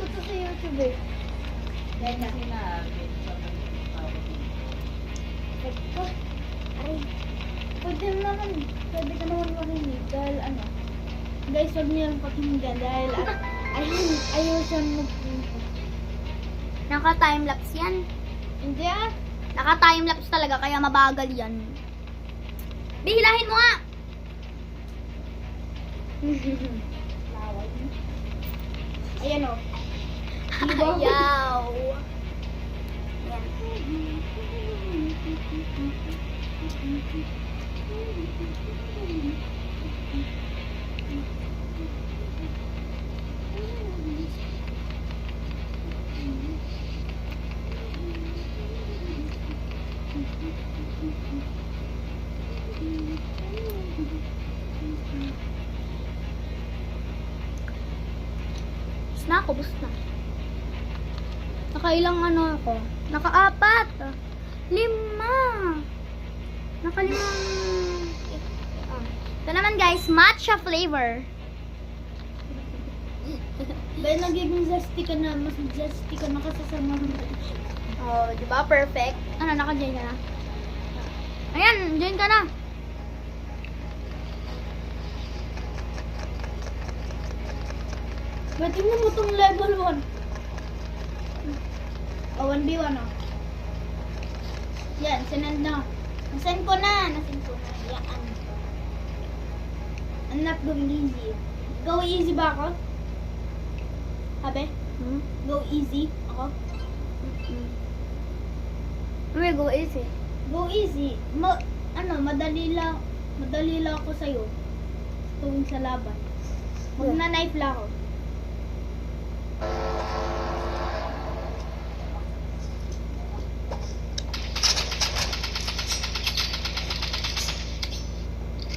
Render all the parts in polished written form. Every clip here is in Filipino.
ko to sa YouTube eh. Dahil kasi na, Ay, pwede ka naman marinig dahil ano. Guys, wag niyo lang pakinggan dahil ayaw siya mag-intro. Naka-timelapse yan. Hindi ah. Naka-timelapse talaga, kaya mabagal yan. Bihilahin mo nga! Laway. Ayan o. Ayaw! Yan. Bus na ako, bus na. Nakailang ano ako? Naka-4. 5. Naka-5. Ito naman guys, matcha flavor. Dahil nagiging zesty ka na, mas zesty ka na kasasama mo. Oh, di ba? Perfect. Ano, naka-join ka na? Ayan, join ka na. Ba't tingnan mo tong level 1? O, 1v1 o. Yan, sinend na. Nasend ko na. Yan. I'm not going easy. Go easy ba ako? Habe? Hmm? Go easy ako? Okay, go easy. Go easy. Madali lang ako sa'yo. Tuwing sa laban. Magna-knife lang ako.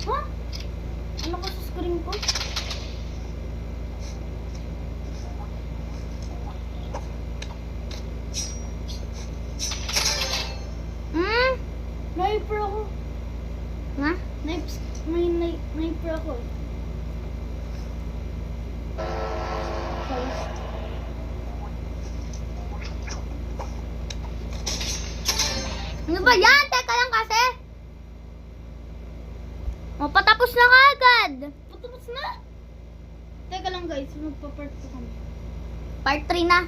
Ha? Ano ka sa screen ko? Hmm? Sniper ako. Ha? May sniper ako. Sorry. Ano ba yan? Teka lang kasi. O, patapos na nga agad. Patapos na. Teka lang guys, magpa-part 2 kami. Part 3 na.